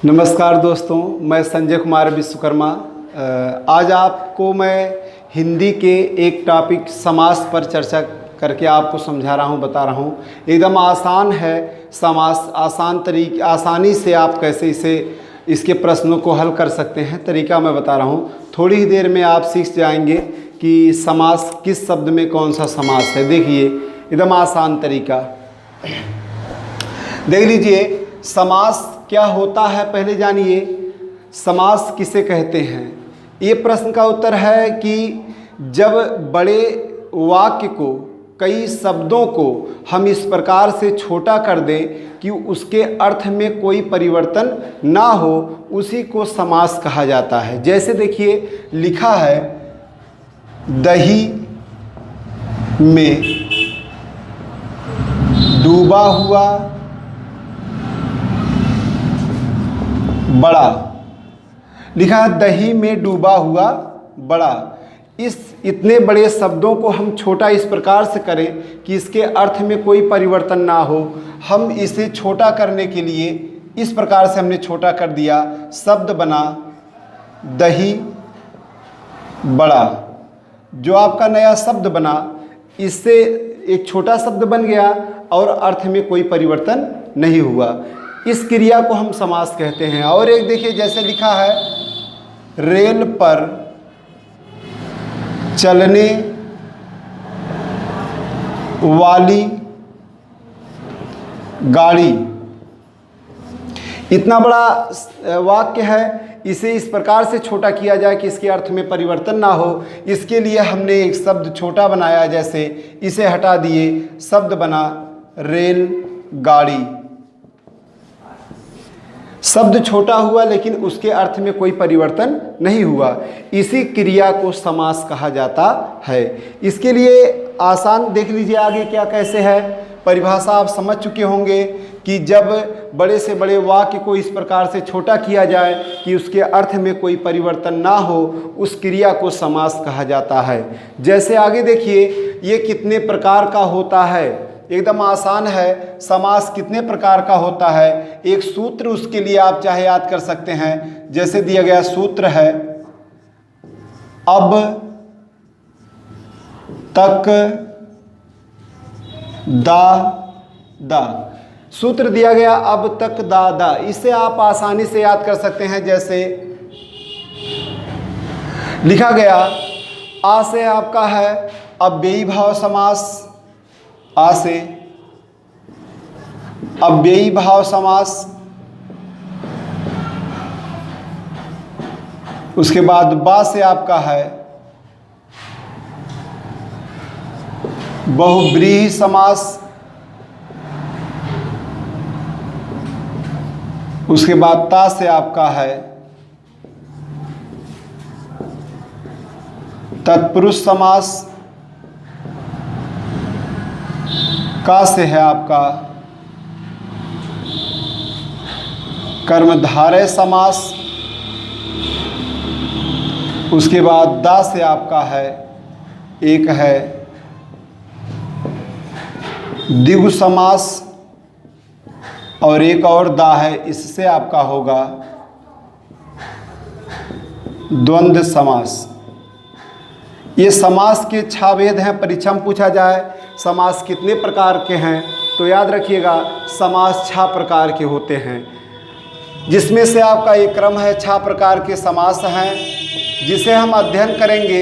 नमस्कार दोस्तों, मैं संजय कुमार विश्वकर्मा। आज आपको मैं हिंदी के एक टॉपिक समास पर चर्चा करके आपको समझा रहा हूँ, बता रहा हूँ। एकदम आसान है समास, आसानी से आप कैसे इसके प्रश्नों को हल कर सकते हैं, तरीका मैं बता रहा हूँ। थोड़ी ही देर में आप सीख जाएंगे कि समास किस शब्द में कौन सा समास है। देखिए, एकदम आसान तरीका देख लीजिए। समास क्या होता है पहले जानिए। समास किसे कहते हैं? ये प्रश्न का उत्तर है कि जब बड़े वाक्य को, कई शब्दों को हम इस प्रकार से छोटा कर दें कि उसके अर्थ में कोई परिवर्तन ना हो, उसी को समास कहा जाता है। जैसे देखिए, लिखा है दही में डूबा हुआ बड़ा। लिखा है दही में डूबा हुआ बड़ा। इस इतने बड़े शब्दों को हम छोटा इस प्रकार से करें कि इसके अर्थ में कोई परिवर्तन ना हो। हम इसे छोटा करने के लिए इस प्रकार से हमने छोटा कर दिया, शब्द बना दही बड़ा। जो आपका नया शब्द बना, इससे एक छोटा शब्द बन गया और अर्थ में कोई परिवर्तन नहीं हुआ। इस क्रिया को हम समास कहते हैं। और एक देखिए, जैसे लिखा है रेल पर चलने वाली गाड़ी। इतना बड़ा वाक्य है, इसे इस प्रकार से छोटा किया जाए कि इसके अर्थ में परिवर्तन ना हो। इसके लिए हमने एक शब्द छोटा बनाया, जैसे इसे हटा दिए, शब्द बना रेल गाड़ी। शब्द छोटा हुआ लेकिन उसके अर्थ में कोई परिवर्तन नहीं हुआ। इसी क्रिया को समास कहा जाता है। इसके लिए आसान देख लीजिए आगे क्या कैसे है। परिभाषा आप समझ चुके होंगे कि जब बड़े से बड़े वाक्य को इस प्रकार से छोटा किया जाए कि उसके अर्थ में कोई परिवर्तन ना हो, उस क्रिया को समास कहा जाता है। जैसे आगे देखिए, ये कितने प्रकार का होता है। एकदम आसान है। समास कितने प्रकार का होता है, एक सूत्र उसके लिए आप चाहे याद कर सकते हैं। जैसे दिया गया सूत्र है अब तक दा। सूत्र दिया गया अब तक दा। इसे आप आसानी से याद कर सकते हैं। जैसे लिखा गया आ से आपका है अव्ययी भाव समास, आ से अव्ययी भाव समास। उसके बाद बा से आपका है बहुव्रीहि समास। उसके बाद ता से आपका है तत्पुरुष समास। का से है आपका कर्मधारय समास। उसके बाद दा से आपका है एक है द्विगु समास, और एक और दा है, इससे आपका होगा द्वंद्व समास। ये समास के 6 भेद हैं। परीक्षा में पूछा जाए समास कितने प्रकार के हैं, तो याद रखिएगा समास 6 प्रकार के होते हैं। जिसमें से आपका एक क्रम है, 6 प्रकार के समास हैं जिसे हम अध्ययन करेंगे।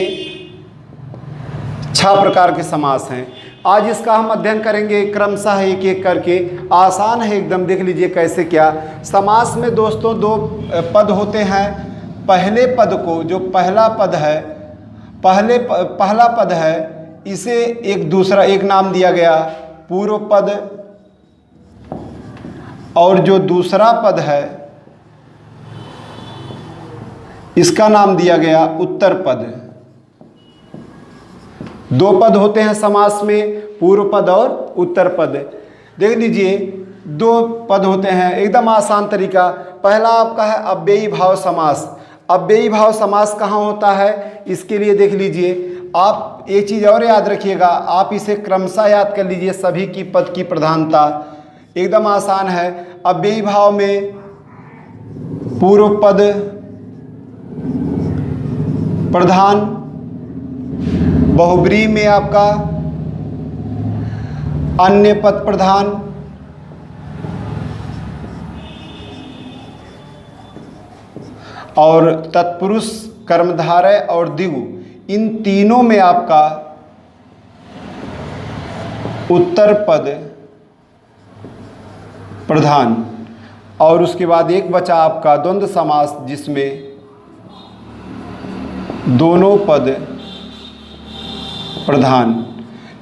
6 प्रकार के समास हैं। आज इसका हम अध्ययन करेंगे क्रमशः एक एक करके। आसान है एकदम। देख लीजिए कैसे क्या। समास में दोस्तों 2 पद होते हैं। पहले पद को, जो पहला पद है, पहला पद है, इसे एक नाम दिया गया पूर्व पद, और जो दूसरा पद है इसका नाम दिया गया उत्तर पद। 2 पद होते हैं समास में, पूर्व पद और उत्तर पद। देख लीजिए 2 पद होते हैं। एकदम आसान तरीका। पहला आपका है अव्ययी भाव समास। अव्ययी भाव समास कहाँ होता है, इसके लिए देख लीजिए। आप एक चीज़ और याद रखिएगा, आप इसे क्रमशः याद कर लीजिए। सभी की पद की प्रधानता एकदम आसान है। अव्ययी भाव में पूर्व पद प्रधान, बहुब्रीहि में आपका अन्य पद प्रधान, और तत्पुरुष, कर्मधारय और द्विगु, इन तीनों में आपका उत्तर पद प्रधान। और उसके बाद एक बचा आपका द्वंद्व समास, जिसमें दोनों पद प्रधान।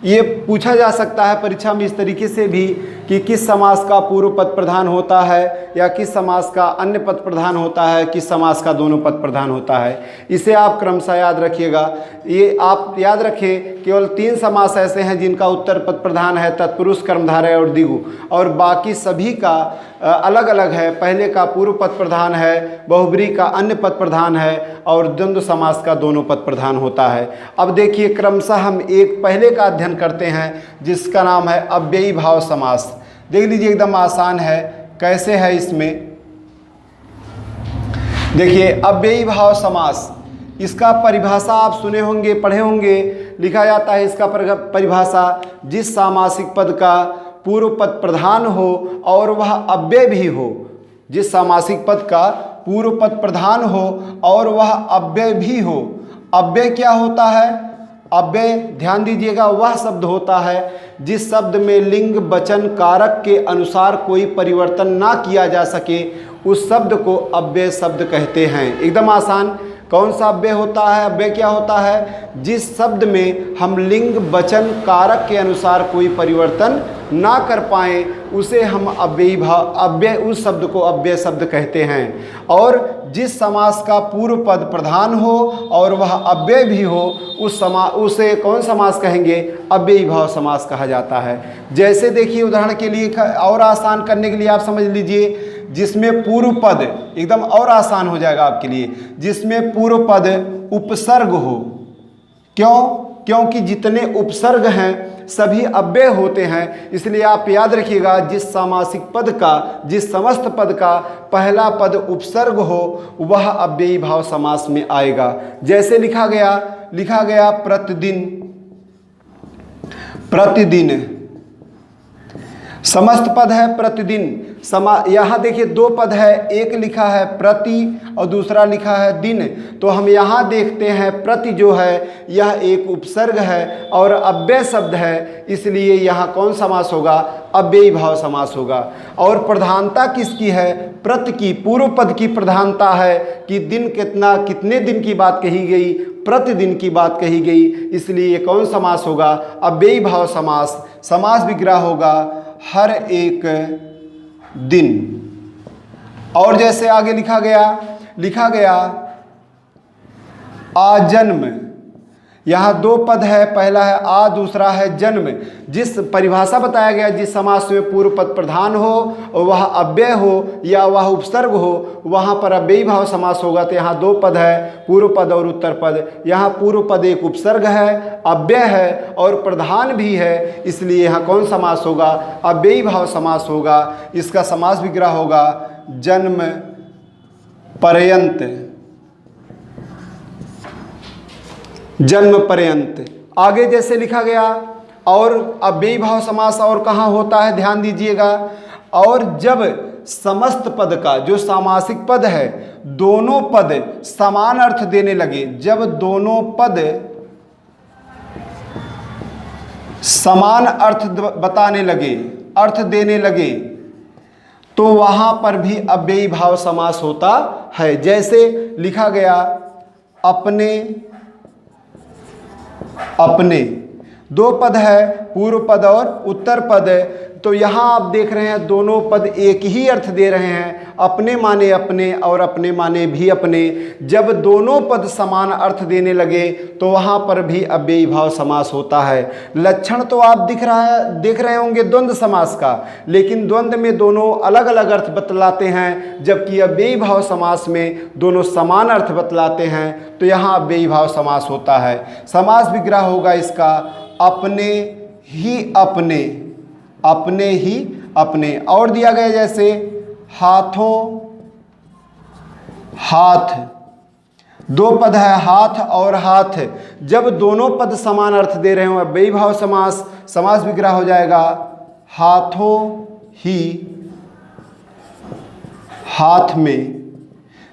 ये पूछा जा सकता है परीक्षा में इस तरीके से भी कि किस समास का पूर्व पद प्रधान होता है, या किस समास का अन्य पद प्रधान होता है, किस समास का दोनों पद प्रधान होता है। इसे आप क्रमशः याद रखिएगा। ये आप याद रखें, केवल 3 समास ऐसे हैं जिनका उत्तर पद प्रधान है, तत्पुरुष, कर्मधारय और द्विगु, और बाकी सभी का अलग अलग है। पहले का पूर्व पद प्रधान है, बहुब्रीहि का अन्य पद प्रधान है, और द्वंद्व समास का दोनों पद प्रधान होता है। अब देखिए क्रमशः हम एक पहले का अध्ययन करते हैं, जिसका नाम है अव्ययी भाव समास। देख लीजिए, एकदम आसान है। कैसे है इसमें, देखिए अव्ययी भाव समास, इसका परिभाषा आप सुने होंगे, पढ़े होंगे। लिखा जाता है इसका परिभाषा, जिस सामासिक पद का पूर्व पद प्रधान हो और वह अव्यय भी हो। जिस सामासिक पद का पूर्व पद प्रधान हो और वह अव्यय भी हो। अव्यय क्या होता है? अव्यय, ध्यान दीजिएगा, वह शब्द होता है जिस शब्द में लिंग, वचन, कारक के अनुसार कोई परिवर्तन ना किया जा सके, उस शब्द को अव्यय शब्द कहते हैं। एकदम आसान। कौन सा अव्यय होता है? अव्यय क्या होता है? जिस शब्द में हम लिंग, वचन, कारक के अनुसार कोई परिवर्तन ना कर पाएँ, उसे हम अव्यय, उस शब्द को अव्यय शब्द कहते हैं। और जिस समास का पूर्व पद प्रधान हो और वह अव्यय भी हो, उसे कौन समास कहेंगे? अव्ययी भाव समास कहा जाता है। जैसे देखिए, उदाहरण के लिए और आसान करने के लिए आप समझ लीजिए, जिसमें पूर्व पद, एकदम और आसान हो जाएगा आपके लिए, जिसमें पूर्व पद उपसर्ग हो। क्यों? क्योंकि जितने उपसर्ग हैं सभी अव्यय होते हैं। इसलिए आप याद रखिएगा, जिस सामासिक पद का, जिस समस्त पद का पहला पद उपसर्ग हो, वह अव्ययी भाव समास में आएगा। जैसे लिखा गया प्रतिदिन। प्रतिदिन समस्त पद है प्रतिदिन। यहाँ देखिए 2 पद है, एक लिखा है प्रति और दूसरा लिखा है दिन। तो हम यहाँ देखते हैं प्रति जो है यह एक उपसर्ग है और अव्यय शब्द है, इसलिए यहाँ कौन समास होगा? अव्ययी भाव समास होगा। और प्रधानता किसकी है? प्रति की, पूर्व पद की प्रधानता है कि दिन कितने दिन की बात कही गई, प्रतिदिन की बात कही गई, इसलिए ये कौन समास होगा? अव्ययी भाव समास। समास विग्रह होगा हर एक दिन। और जैसे आगे लिखा गया आजन्म। यहाँ 2 पद है, पहला है आ, दूसरा है जन्म। जिस परिभाषा बताया गया, जिस समास में पूर्व पद प्रधान हो, वह अव्यय हो या वह उपसर्ग हो, वहाँ पर अव्ययी भाव समास होगा। तो यहाँ 2 पद है, पूर्व पद और उत्तर पद। यहाँ पूर्व पद एक उपसर्ग है, अव्यय है और प्रधान भी है, इसलिए यहाँ कौन समास होगा? अव्ययी भाव समास होगा। इसका समास विग्रह होगा जन्म पर्यंत। जन्म पर्यंत। आगे जैसे लिखा गया, और अव्ययी भाव समास और कहाँ होता है? ध्यान दीजिएगा। और जब समस्त पद का, जो सामासिक पद है, दोनों पद समान अर्थ देने लगे, जब दोनों पद समान अर्थ बताने लगे, अर्थ देने लगे, तो वहां पर भी अव्ययी भाव समास होता है। जैसे लिखा गया अपने। 2 पद है, पूर्व पद और उत्तर पद। तो यहाँ आप देख रहे हैं दोनों पद एक ही अर्थ दे रहे हैं, अपने माने अपने और अपने माने भी अपने। जब दोनों पद समान अर्थ देने लगे तो वहाँ पर भी अव्ययी भाव समास होता है। लक्षण तो आप देख रहे होंगे द्वंद्व समास का, लेकिन द्वंद्व में दोनों अलग अलग अर्थ बतलाते हैं, जबकि अव्ययी भाव समास में दोनों समान अर्थ बतलाते हैं। तो यहाँ अव्ययी भाव समास होता है। समास विग्रह होगा इसका अपने ही अपने, अपने ही अपने। और दिया गया जैसे हाथों हाथ। दो पद है हाथ और हाथ। जब दोनों पद समान अर्थ दे रहे हो अव्ययी भाव समास, समास विग्रह हो जाएगा हाथों ही हाथ में।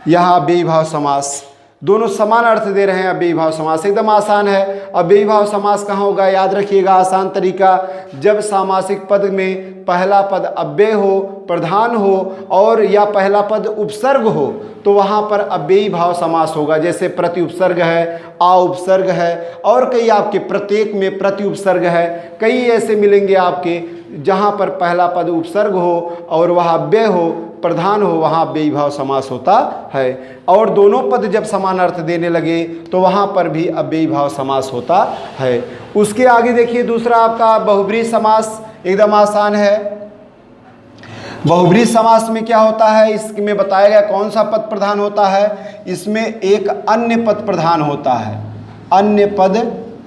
यहाँ अव्ययी भाव समास, दोनों समान अर्थ दे रहे हैं। अव्ययी भाव समास एकदम आसान है। अव्ययी भाव समास कहाँ होगा, याद रखिएगा आसान तरीका, जब सामासिक पद में पहला पद अव्यय हो, प्रधान हो और या पहला पद उपसर्ग हो तो वहाँ पर अव्ययी भाव समास होगा। जैसे प्रति उपसर्ग है, आ उपसर्ग है और कई आपके प्रत्येक में प्रति उपसर्ग है। कई ऐसे मिलेंगे आपके जहाँ पर पहला पद उपसर्ग हो और वह अव्यय हो, प्रधान हो, वहाँ अव्ययी भाव समास होता है। और दोनों पद जब समान अर्थ देने लगे तो वहाँ पर भी अव्ययी भाव समास होता है। उसके आगे देखिए दूसरा आपका बहुब्रीहि समास, एकदम आसान है। बहुब्रीहि समास में क्या होता है, इसमें बताया गया कौन सा पद प्रधान होता है। इसमें एक अन्य पद प्रधान होता है, अन्य पद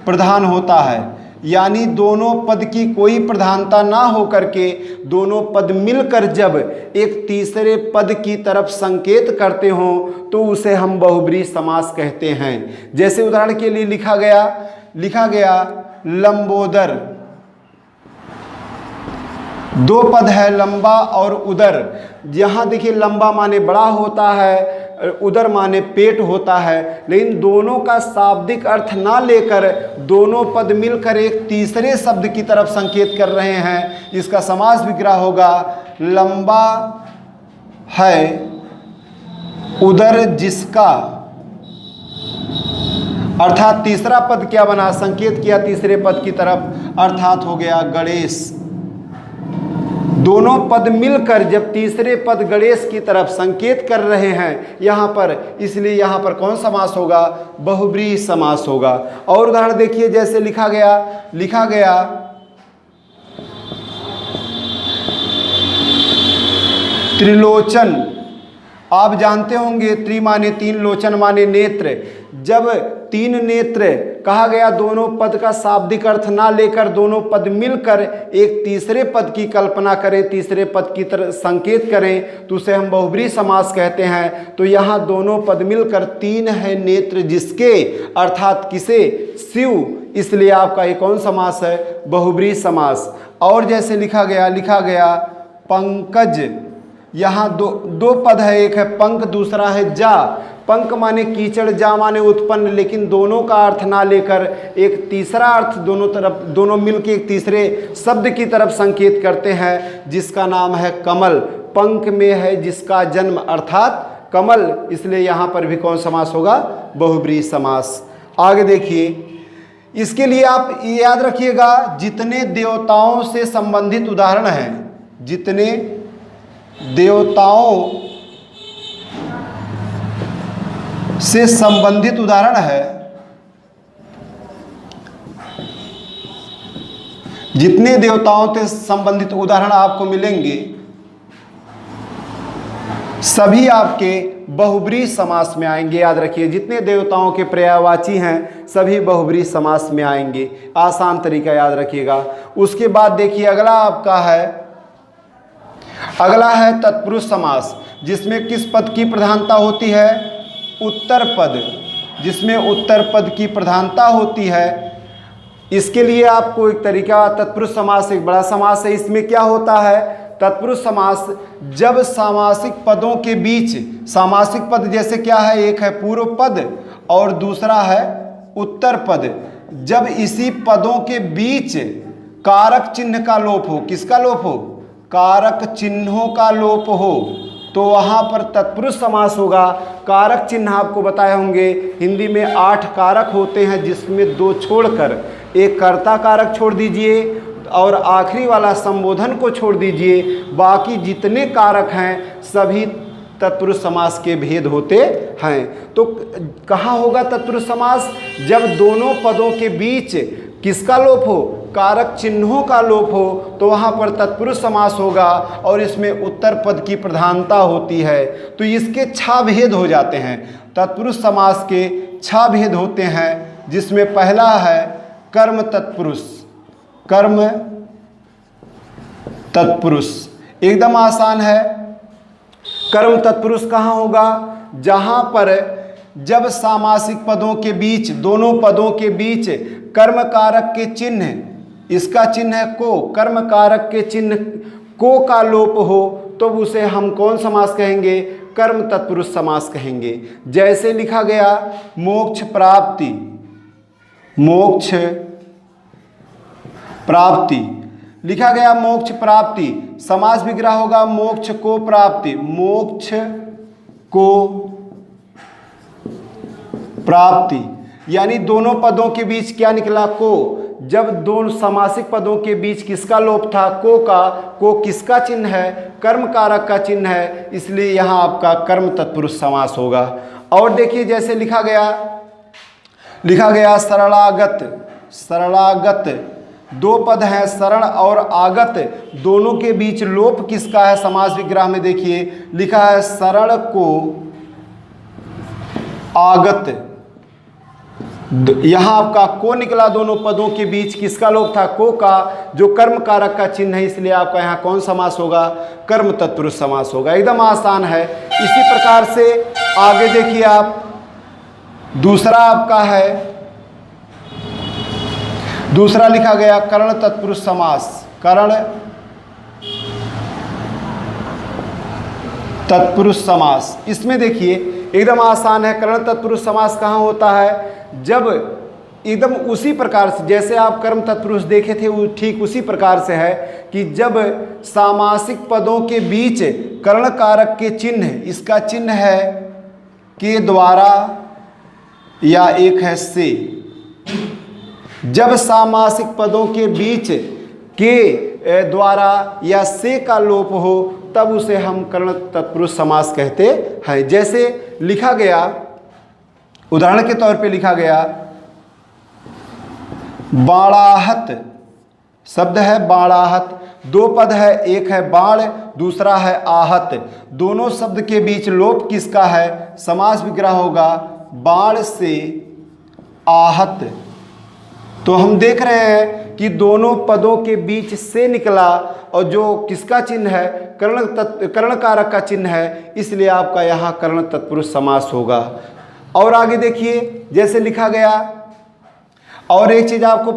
प्रधान होता है। यानी दोनों पद की कोई प्रधानता ना हो करके दोनों पद मिलकर जब एक तीसरे पद की तरफ संकेत करते हो तो उसे हम बहुब्रीहि समास कहते हैं। जैसे उदाहरण के लिए लिखा गया लंबोदर। दो पद है लंबा और उदर। यहाँ देखिए लंबा माने बड़ा होता है, उदर माने पेट होता है, लेकिन दोनों का शाब्दिक अर्थ ना लेकर दोनों पद मिलकर एक तीसरे शब्द की तरफ संकेत कर रहे हैं। इसका समास विग्रह होगा लंबा है उदर जिसका, अर्थात तीसरा पद क्या बना, संकेत किया तीसरे पद की तरफ, अर्थात हो गया गणेश। दोनों पद मिलकर जब तीसरे पद गणेश की तरफ संकेत कर रहे हैं यहाँ पर, इसलिए यहाँ पर कौन समास होगा, बहुब्रीहि समास होगा। और उदाहरण देखिए जैसे लिखा गया त्रिलोचन। आप जानते होंगे त्रि माने तीन, लोचन माने नेत्र। जब तीन नेत्र कहा गया दोनों पद का शाब्दिक अर्थ ना लेकर दोनों पद मिलकर एक तीसरे पद की कल्पना करें, तीसरे पद की तरह संकेत करें तो उसे हम बहुब्रीहि समास कहते हैं। तो यहाँ दोनों पद मिलकर तीन है नेत्र जिसके, अर्थात किसे, शिव, इसलिए आपका ये कौन समास है, बहुब्रीहि समास। और जैसे लिखा गया पंकज। यहाँ दो पद है, एक है पंक दूसरा है जा। पंक माने कीचड़, जा माने उत्पन्न, लेकिन दोनों का अर्थ ना लेकर एक तीसरा अर्थ दोनों मिलकर एक तीसरे शब्द की तरफ संकेत करते हैं जिसका नाम है कमल। पंक में है जिसका जन्म, अर्थात कमल, इसलिए यहाँ पर भी कौन समास होगा, बहुब्रीहि समास। आगे देखिए, इसके लिए आप याद रखिएगा जितने देवताओं से संबंधित उदाहरण हैं, जितने देवताओं से संबंधित उदाहरण है, जितने देवताओं से संबंधित उदाहरण आपको मिलेंगे सभी आपके बहुब्रीहि समास में आएंगे। याद रखिए जितने देवताओं के पर्यायवाची हैं सभी बहुब्रीहि समास में आएंगे। आसान तरीका याद रखिएगा। उसके बाद देखिए अगला है तत्पुरुष समास, जिसमें किस पद की प्रधानता होती है, उत्तर पद, जिसमें उत्तर पद की प्रधानता होती है। इसके लिए आपको एक तरीका, तत्पुरुष समास एक बड़ा समास है। इसमें क्या होता है, तत्पुरुष समास जब सामासिक पदों के बीच, सामासिक पद जैसे क्या है, एक है पूर्व पद और दूसरा है उत्तर पद, जब इसी पदों के बीच कारक चिन्ह का लोप हो, किसका लोप हो, कारक चिन्हों का लोप हो, तो वहाँ पर तत्पुरुष समास होगा। कारक चिन्ह आपको बताए होंगे, हिंदी में 8 कारक होते हैं जिसमें 2 छोड़कर, एक कर्ता कारक छोड़ दीजिए और आखिरी वाला संबोधन को छोड़ दीजिए, बाकी जितने कारक हैं सभी तत्पुरुष समास के भेद होते हैं। तो कहाँ होगा तत्पुरुष समास, जब दोनों पदों के बीच किसका लोप हो, कारक चिन्हों का लोप हो, तो वहाँ पर तत्पुरुष समास होगा और इसमें उत्तर पद की प्रधानता होती है। तो इसके 6 भेद हो जाते हैं। तत्पुरुष समास के 6 भेद होते हैं, जिसमें पहला है कर्म तत्पुरुष। कर्म तत्पुरुष एकदम आसान है। कर्म तत्पुरुष कहाँ होगा, जहां पर जब सामासिक पदों के बीच, दोनों पदों के बीच कर्म कारक के चिन्ह, इसका चिन्ह है को, कर्म कारक के चिन्ह को का लोप हो, तो उसे हम कौन समास कहेंगे? कर्म तत्पुरुष समास कहेंगे। जैसे लिखा गया मोक्ष प्राप्ति, मोक्ष प्राप्ति लिखा गया, मोक्ष प्राप्ति, समास विग्रह होगा मोक्ष को प्राप्ति, मोक्ष को प्राप्ति, यानी दोनों पदों के बीच क्या निकला? को। जब दोनों समासिक पदों के बीच किसका लोप था? को का। को किसका चिन्ह है? कर्म कारक का चिन्ह है, इसलिए यहां आपका कर्म तत्पुरुष समास होगा। और देखिए जैसे लिखा गया सरलागत, सरलागत, दो पद हैं शरण और आगत, दोनों के बीच लोप किसका है? समास विग्रह में देखिए लिखा है शरण को आगत, यहां आपका को निकला, दोनों पदों के बीच किसका लोप था? को का, जो कर्म कारक का चिन्ह है, इसलिए आपका यहां कौन समास होगा? कर्म तत्पुरुष समास होगा। एकदम आसान है। इसी प्रकार से आगे देखिए आप, दूसरा आपका है, दूसरा लिखा गया कर्ण तत्पुरुष समास, कर्ण तत्पुरुष समास। इसमें देखिए एकदम आसान है। कर्ण तत्पुरुष समास कहाँ होता है? जब एकदम उसी प्रकार से जैसे आप कर्म तत्पुरुष देखे थे, वो ठीक उसी प्रकार से है कि जब सामासिक पदों के बीच कर्ण कारक के चिन्ह, इसका चिन्ह है के द्वारा या एक है से, जब सामासिक पदों के बीच के द्वारा या से का लोप हो, तब उसे हम कर्ण तत्पुरुष समास कहते हैं। जैसे लिखा गया, उदाहरण के तौर पे लिखा गया बाणाहत, शब्द है बाणाहत, दो पद है, एक है बाण, दूसरा है आहत, दोनों शब्द के बीच लोप किसका है? समास विग्रह होगा बाण से आहत। तो हम देख रहे हैं कि दोनों पदों के बीच से निकला, और जो किसका चिन्ह है? कर्ण कारक का चिन्ह है, इसलिए आपका यहाँ कर्ण तत्पुरुष समास होगा। और आगे देखिए जैसे लिखा गया, और एक चीज आपको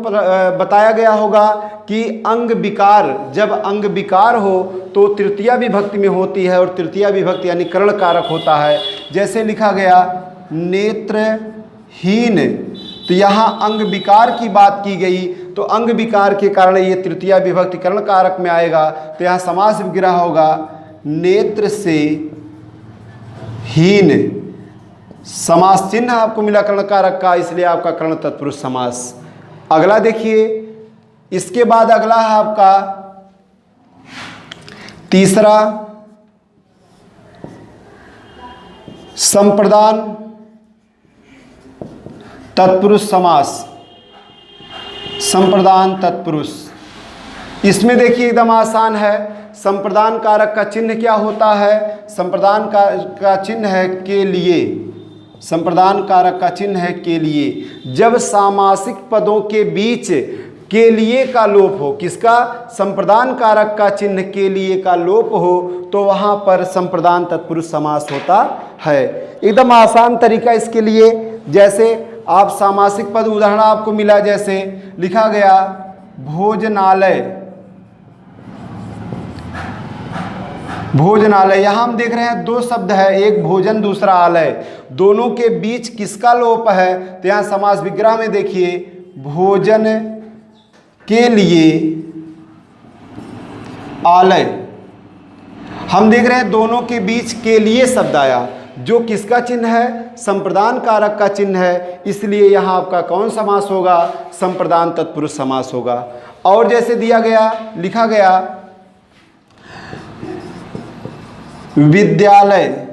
बताया गया होगा कि अंग विकार, जब अंग विकार हो तो तृतीया विभक्ति में होती है, और तृतीया विभक्ति यानी कर्ण कारक होता है। जैसे लिखा गया नेत्रहीन, तो यहाँ अंग विकार की बात की गई, तो अंग विकार के कारण ये तृतीया विभक्ति कर्ण कारक में आएगा, तो यहाँ समास विग्रह होगा नेत्र से हीन, समास चिन्ह आपको मिला कर्ण कारक का, इसलिए आपका कर्ण तत्पुरुष समास। अगला देखिए, इसके बाद अगला है आपका तीसरा संप्रदान तत्पुरुष समास, संप्रदान तत्पुरुष। इसमें देखिए एकदम आसान है। संप्रदान कारक का चिन्ह क्या होता है? संप्रदान का चिन्ह है के लिए, संप्रदान कारक का चिन्ह है के लिए। जब सामासिक पदों के बीच के लिए का लोप हो, किसका? संप्रदान कारक का चिन्ह के लिए का लोप हो, तो वहां पर संप्रदान तत्पुरुष समास होता है। एकदम आसान तरीका इसके लिए, जैसे आप सामासिक पद उदाहरण आपको मिला, जैसे लिखा गया भोजनालय, भोजनालय, यहां हम देख रहे हैं दो शब्द है, एक भोजन दूसरा आलय, दोनों के बीच किसका लोप है? तो यहां समास विग्रह में देखिए भोजन के लिए आलय, हम देख रहे हैं दोनों के बीच के लिए शब्द आया, जो किसका चिन्ह है? संप्रदान कारक का चिन्ह है, इसलिए यहाँ आपका कौन समास होगा? संप्रदान तत्पुरुष समास होगा। और जैसे दिया गया, लिखा गया विद्यालय,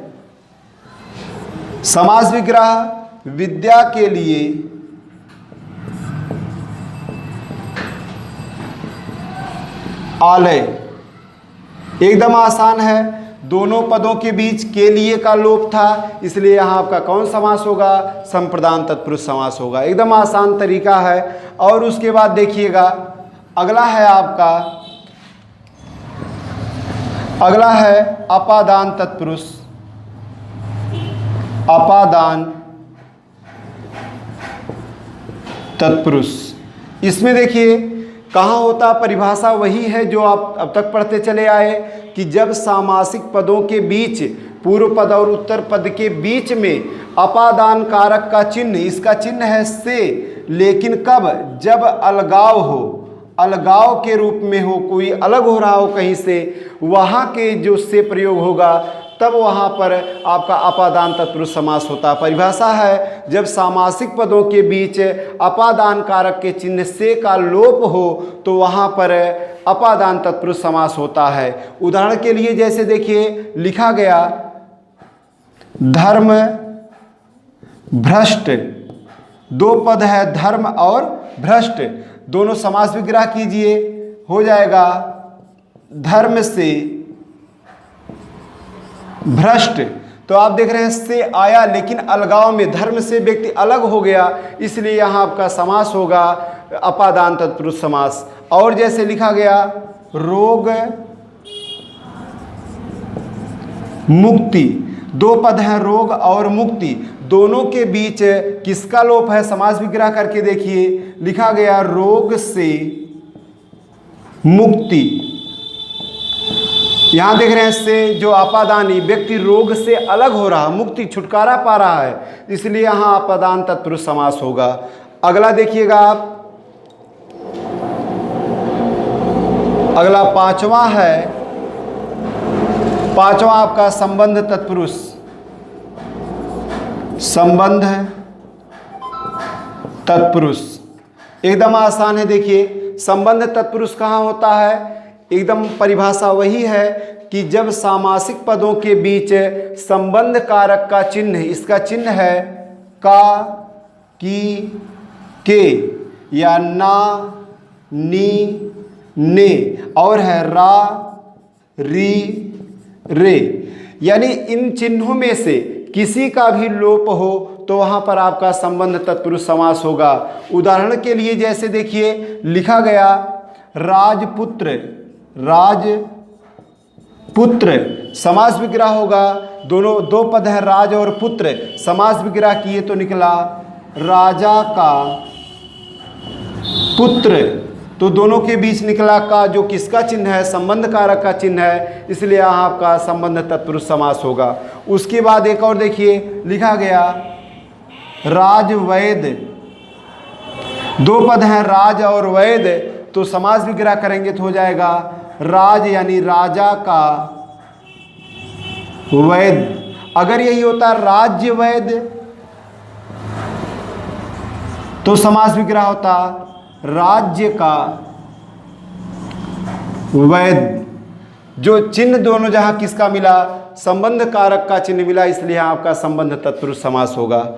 समास विग्रह विद्या के लिए आलय। एकदम आसान है, दोनों पदों के बीच के लिए का लोप था, इसलिए यहाँ आपका कौन समास होगा? संप्रदान तत्पुरुष समास होगा। एकदम आसान तरीका है। और उसके बाद देखिएगा अगला है आपका, अगला है अपादान तत्पुरुष, अपादान तत्पुरुष। इसमें देखिए कहाँ होता, परिभाषा वही है जो आप अब तक पढ़ते चले आए कि जब सामासिक पदों के बीच पूर्व पद और उत्तर पद के बीच में अपादान कारक का चिन्ह, इसका चिन्ह है से, लेकिन कब, जब अलगाव हो, अलगाव के रूप में हो, कोई अलग हो रहा हो कहीं से, वहाँ के जो से प्रयोग होगा तब वहाँ पर आपका अपादान तत्पुरुष समास होता है। परिभाषा है जब सामासिक पदों के बीच अपादान कारक के चिन्ह से का लोप हो तो वहाँ पर अपादान तत्पुरुष समास होता है। उदाहरण के लिए जैसे देखिए लिखा गया धर्म भ्रष्ट, दो पद है धर्म और भ्रष्ट, दोनों समास विग्रह कीजिए, हो जाएगा धर्म से भ्रष्ट। तो आप देख रहे हैं से आया लेकिन अलगाव में धर्म से व्यक्ति अलग हो गया, इसलिए यहाँ आपका समास होगा अपादान तत्पुरुष समास। और जैसे लिखा गया रोग मुक्ति, दो पद हैं रोग और मुक्ति, दोनों के बीच किसका लोप है, समास विग्रह करके देखिए, लिखा गया रोग से मुक्ति। यहां देख रहे हैं से जो अपादानी, व्यक्ति रोग से अलग हो रहा, मुक्ति छुटकारा पा रहा है, इसलिए यहां अपादान तत्पुरुष समास होगा। अगला देखिएगा आप, अगला पांचवा है, पांचवा आपका संबंध तत्पुरुष। संबंध तत्पुरुष एकदम आसान है। देखिए संबंध तत्पुरुष कहाँ होता है, एकदम परिभाषा वही है कि जब सामासिक पदों के बीच संबंध कारक का चिन्ह, इसका चिन्ह है का, की, के या ना, नी, ने, और है रा, री, रे, यानी इन चिन्हों में से किसी का भी लोप हो तो वहाँ पर आपका संबंध तत्पुरुष समास होगा। उदाहरण के लिए जैसे देखिए लिखा गया राजपुत्र, राजपुत्र समास विग्रह होगा, दोनों दो पद है राज और पुत्र, समास विग्रह किए तो निकला राजा का पुत्र, तो दोनों के बीच निकला का जो किसका चिन्ह है, संबंध कारक का चिन्ह है, इसलिए यहाँ आपका संबंध तत्पुरुष समास होगा। उसके बाद एक और देखिए लिखा गया राज वैद्य, दो पद हैं राज और वैद्य, तो समास विग्रह करेंगे तो हो जाएगा राज यानी राजा का वैद्य। अगर यही होता राज्य वैद्य तो समास विग्रह होता राज्य का वैद्य। जो चिन्ह दोनों जहां किसका मिला, संबंध कारक का चिन्ह मिला, इसलिए आपका संबंध तत्पुरुष समास होगा।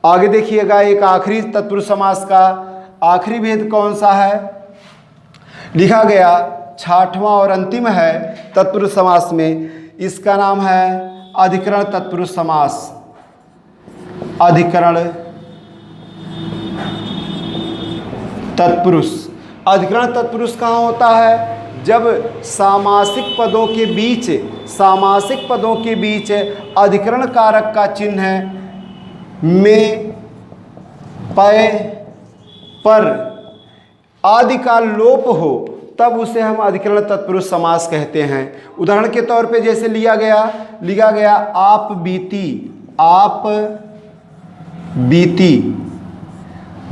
आगे देखिएगा एक आखिरी तत्पुरुष समास का आखिरी भेद कौन सा है, लिखा गया छठवां और अंतिम है तत्पुरुष समास में, इसका नाम है अधिकरण तत्पुरुष समास। अधिकरण तत्पुरुष, अधिकरण तत्पुरुष कहाँ होता है, जब सामासिक पदों के बीच, सामासिक पदों के बीच अधिकरण कारक का चिन्ह में, पय, पर आदि का लोप हो तब उसे हम अधिकरण तत्पुरुष समास कहते हैं। उदाहरण के तौर पे जैसे लिया गया आप बीती, आप बीती,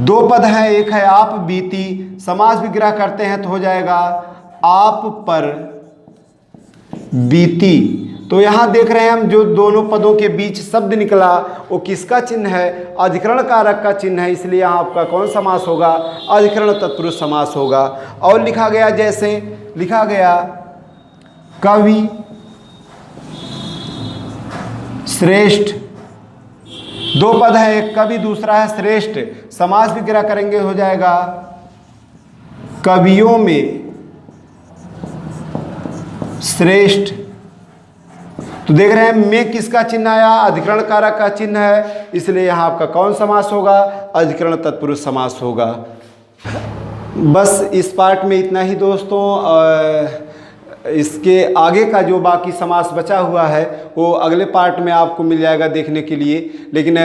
दो पद हैं, एक है आप बीती, समास विग्रह करते हैं तो हो जाएगा आप पर बीती। तो यहाँ देख रहे हैं हम जो दोनों पदों के बीच शब्द निकला वो किसका चिन्ह है, अधिकरण कारक का चिन्ह है, इसलिए यहाँ आपका कौन समास होगा, अधिकरण तत्पुरुष समास होगा। और लिखा गया जैसे लिखा गया कवि श्रेष्ठ, दो पद है, एक कवि दूसरा है श्रेष्ठ, समास विग्रह करेंगे हो जाएगा कवियों में श्रेष्ठ। तो देख रहे हैं में किसका चिन्ह आया, अधिकरण कारक का चिन्ह है, इसलिए यहाँ आपका कौन समास होगा, अधिकरण तत्पुरुष समास होगा। बस इस पार्ट में इतना ही दोस्तों। इसके आगे का जो बाकी समास बचा हुआ है वो अगले पार्ट में आपको मिल जाएगा देखने के लिए। लेकिन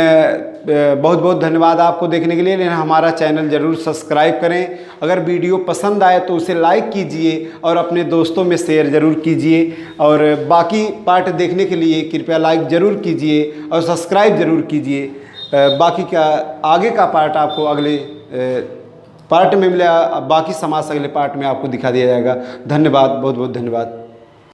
बहुत बहुत धन्यवाद आपको देखने के लिए। लेकिन हमारा चैनल ज़रूर सब्सक्राइब करें। अगर वीडियो पसंद आए तो उसे लाइक कीजिए और अपने दोस्तों में शेयर ज़रूर कीजिए। और बाकी पार्ट देखने के लिए कृपया लाइक ज़रूर कीजिए और सब्सक्राइब ज़रूर कीजिए। बाकी का आगे का पार्ट आपको अगले पार्ट में मिलेगा। बाकी समास अगले पार्ट में आपको दिखा दिया जाएगा। धन्यवाद, बहुत बहुत धन्यवाद।